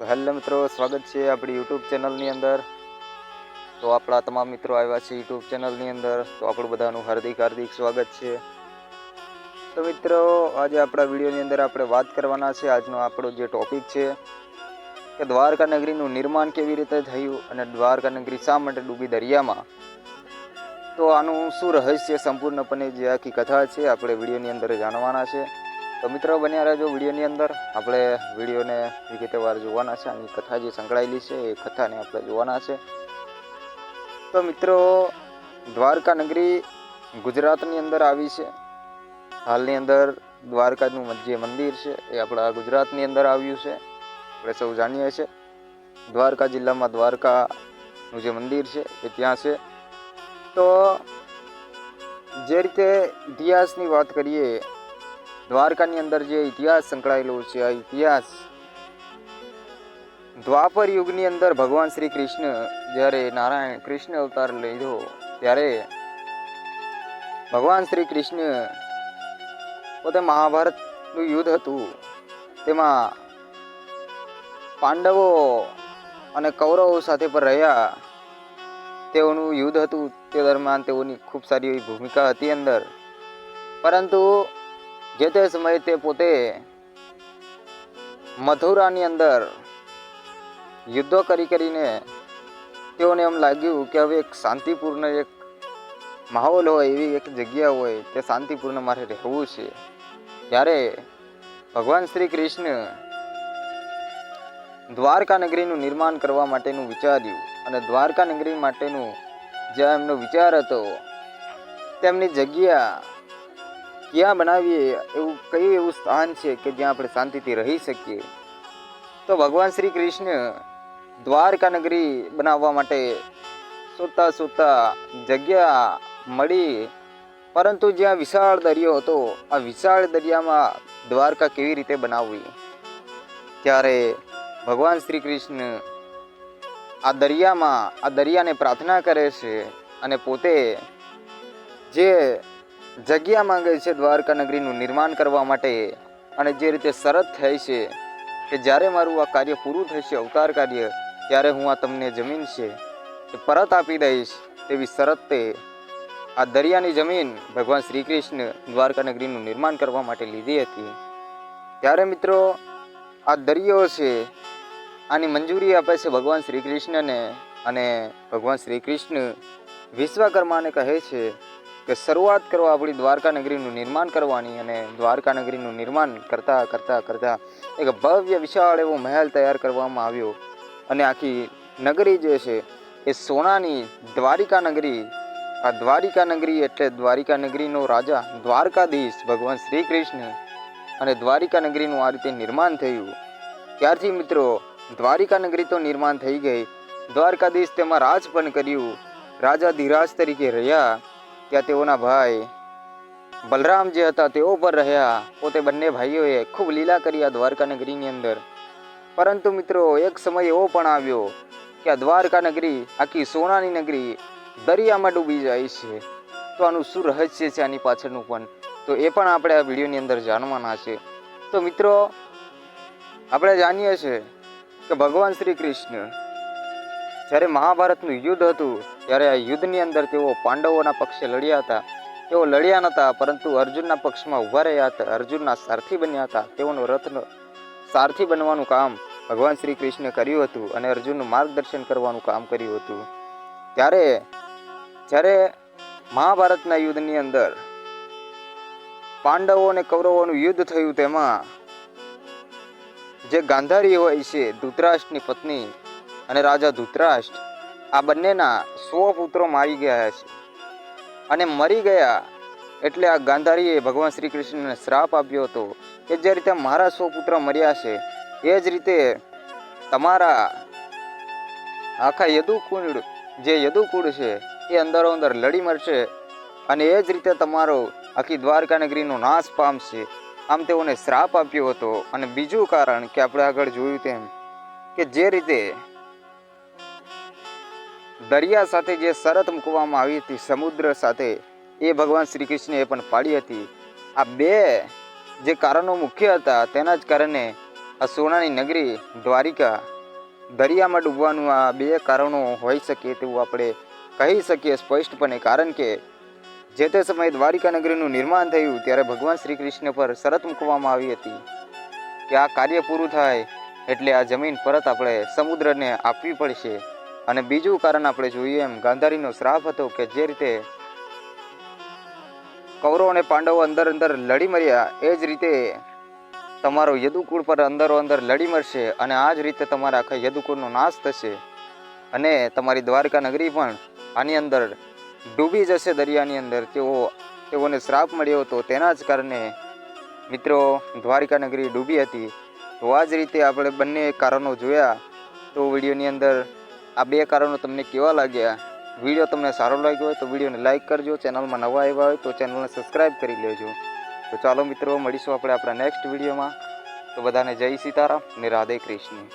તો હેલો મિત્રો, સ્વાગત છે આપણી યુટ્યુબ ચેનલની અંદર। તો આપણા તમામ મિત્રો આવ્યા છે યુટ્યુબ ચેનલની અંદર, તો આપણું બધાનું હાર્દિક સ્વાગત છે। તો મિત્રો, આજે આપણા વિડીયોની અંદર આપણે વાત કરવાના છે। આજનો આપણો જે ટોપિક છે કે દ્વારકા નગરીનું નિર્માણ કેવી રીતે થયું અને દ્વારકા નગરી શા માટે ડૂબી દરિયામાં। તો આનું શું રહસ્ય સંપૂર્ણપણે જે આખી કથા છે આપણે વિડીયોની અંદર જાણવાના છે। તો મિત્રો બન્યા રહેજો વિડીયોની અંદર। આપણે વિડીયોને વિગતવાર જોવાના છે, આની કથા જે સંકળાયેલી છે એ કથાને આપણે જોવાના છે। તો મિત્રો, દ્વારકા નગરી ગુજરાતની અંદર આવી છે। હાલની અંદર દ્વારકાનું જે મંદિર છે એ આપણા ગુજરાતની અંદર આવ્યું છે। આપણે સૌ જાણીએ છીએ દ્વારકા જિલ્લામાં દ્વારકાનું જે મંદિર છે એ ત્યાં છે। તો જે રીતે ઇતિહાસની વાત કરીએ, દ્વારકાની અંદર જે ઇતિહાસ સંકળાયેલો છે, આ ઇતિહાસ દ્વાપર યુગની અંદર ભગવાન શ્રી કૃષ્ણ જ્યારે નારાયણ કૃષ્ણ અવતાર લીધો ત્યારે ભગવાન શ્રી કૃષ્ણ પોતે મહાભારતનું યુદ્ધ હતું, તેમાં પાંડવો અને કૌરવો સાથે પર રહ્યા તેઓનું યુદ્ધ હતું। તે દરમિયાન તેઓની ખૂબ સારી એવી ભૂમિકા હતી અંદર, પરંતુ જે તે સમયે તે પોતે મથુરાની અંદર યુદ્ધો કરીને તેઓને એમ લાગ્યું કે હવે એક શાંતિપૂર્ણ એક માહોલ હોય, એવી એક જગ્યા હોય, તે શાંતિપૂર્ણ મારે રહેવું છે। ત્યારે ભગવાન શ્રી કૃષ્ણ દ્વારકા નગરીનું નિર્માણ કરવા માટેનું વિચાર્યું, અને દ્વારકા નગરી માટેનું જે એમનો વિચાર હતો, તેમની જગ્યા ક્યાં બનાવીએ, એવું કયું એવું સ્થાન છે કે જ્યાં આપણે શાંતિથી રહી શકીએ। તો ભગવાન શ્રી કૃષ્ણ દ્વારકા નગરી બનાવવા માટે શોધતા જગ્યા મળી, પરંતુ જ્યાં વિશાળ દરિયો હતો, આ વિશાળ દરિયામાં દ્વારકા કેવી રીતે બનાવવી, ત્યારે ભગવાન શ્રી કૃષ્ણ આ દરિયાને પ્રાર્થના કરે છે અને પોતે જે જગ્યા માંગે છે દ્વારકા નગરીનું નિર્માણ કરવા માટે, અને જે રીતે શરત થાય છે કે જ્યારે મારું આ કાર્ય પૂરું થશે, અવતાર કાર્ય, ત્યારે હું આ તમને જમીન છે એ પરત આપી દઈશ, તેવી શરતે આ દરિયાની જમીન ભગવાન શ્રી કૃષ્ણ દ્વારકા નગરીનું નિર્માણ કરવા માટે લીધી હતી। ત્યારે મિત્રો, આ દરિયો છે આની મંજૂરી આપે છે ભગવાન શ્રી કૃષ્ણને, અને ભગવાન શ્રી કૃષ્ણ વિશ્વકર્માને કહે છે કે શરૂઆત કરો આપણી દ્વારકા નગરીનું નિર્માણ કરવાની। અને દ્વારકા નગરીનું નિર્માણ કરતા એક ભવ્ય વિશાળ એવો મહેલ તૈયાર કરવામાં આવ્યો, અને આખી નગરી જે છે એ સોનાની દ્વારિકા નગરી, આ દ્વારિકા નગરી એટલે દ્વારિકા નગરીનો રાજા દ્વારકાધીશ ભગવાન શ્રી કૃષ્ણ, અને દ્વારિકા નગરીનું આ રીતે નિર્માણ થયું। ત્યારથી મિત્રો દ્વારિકા નગરી તો નિર્માણ થઈ ગઈ, દ્વારકાધીશ તેમાં રાજ પણ કર્યું, રાજા ધીરાજ તરીકે રહ્યા। ત્યાં તેઓના ભાઈ બલરામ જે હતા તેઓ પર રહ્યા, પોતે બંને ભાઈઓએ ખૂબ લીલા કરી આ દ્વારકા નગરીની અંદર। પરંતુ મિત્રો, એક સમય એવો પણ આવ્યો કે આ દ્વારકા નગરી, આખી સોનાની નગરી દરિયામાં ડૂબી જાય છે। તો આનું શું રહસ્ય છે આની પાછળનું પણ, તો એ પણ આપણે આ વિડીયોની અંદર જાણવાના છે। તો મિત્રો, આપણે જાણીએ છીએ કે ભગવાન શ્રી કૃષ્ણ જ્યારે મહાભારતનું યુદ્ધ હતું, ત્યારે આ યુદ્ધની અંદર તેઓ પાંડવોના પક્ષે લડ્યા હતા। તેઓ લડ્યા નહોતા, પરંતુ અર્જુનના પક્ષમાં ઊભા રહ્યા હતા, અર્જુનના સારથી બન્યા હતા। તેઓનો રથનો સારથી બનવાનું કામ ભગવાન શ્રી કૃષ્ણે કર્યું હતું, અને અર્જુનનું માર્ગદર્શન કરવાનું કામ કર્યું હતું। જ્યારે મહાભારતના યુદ્ધની અંદર પાંડવો અને કૌરવોનું યુદ્ધ થયું, તેમાં જે ગાંધારી હોય છે ધૃતરાષ્ટ્રની પત્ની અને રાજા ધૃતરાષ્ટ્ર, આ બંનેના 100 પુત્રો મારી ગયા છે, અને મરી ગયા એટલે આ ગાંધારીએ ભગવાન શ્રી કૃષ્ણને શ્રાપ આપ્યો હતો કે જે રીતે મારા 100 પુત્ર મર્યા છે, એ જ રીતે તમારા આખા યદુકુળ છે એ અંદરો અંદર લડી મરશે, અને એ જ રીતે તમારો આખી દ્વારકા નગરીનો નાશ પામશે, આમ તેઓને શ્રાપ આપ્યો હતો। અને બીજું કારણ કે આપણે આગળ જોયું તેમ કે જે રીતે દરિયા સાથે જે શરત મૂકવામાં આવી હતી સમુદ્ર સાથે, એ ભગવાન શ્રી કૃષ્ણએ પણ પાડી હતી। આ બે જે કારણો મુખ્ય હતા, તેના જ કારણે આ સોનાની નગરી દ્વારિકા દરિયામાં ડૂબવાનું આ બે કારણો હોઈ શકે તેવું આપણે કહી શકીએ સ્પષ્ટપણે. કારણ કે જે તે સમયે દ્વારિકા નગરીનું નિર્માણ થયું ત્યારે ભગવાન શ્રી કૃષ્ણ પર શરત મૂકવામાં આવી હતી કે આ કાર્ય પૂરું થાય એટલે આ જમીન પરત આપણે સમુદ્રને આપવી પડશે. અને બીજું કારણ આપણે જોઈએ એમ ગાંધારીનો શ્રાપ હતો કે જે રીતે કૌરવ અને પાંડવો અંદર લડી મર્યા એ જ રીતે તમારો યદુકુળ પર અંદરો અંદર લડી મરશે અને આ જ રીતે તમારા આખા યદુકુળનો નાશ થશે અને તમારી દ્વારકા નગરી પણ આની અંદર ડૂબી જશે દરિયાની અંદર. તેઓને શ્રાપ મળ્યો હતો તેના જ કારણે મિત્રો દ્વારિકા નગરી ડૂબી હતી. તો આ જ રીતે આપણે બંને કારણો જોયા. તો વિડીયોની અંદર આ બે કારણો તમને કેવા લાગ્યા? વિડીયો તમને સારો લાગ્યો હોય તો વિડીયોને લાઇક કરજો. ચેનલમાં નવા આવ્યા હોય તો ચેનલને સબસ્ક્રાઈબ કરી લેજો. તો ચાલો મિત્રો મળીશું આપણે આપણા નેક્સ્ટ વિડીયોમાં. તો બધાને જય સીતારામ ને રાધે કૃષ્ણ.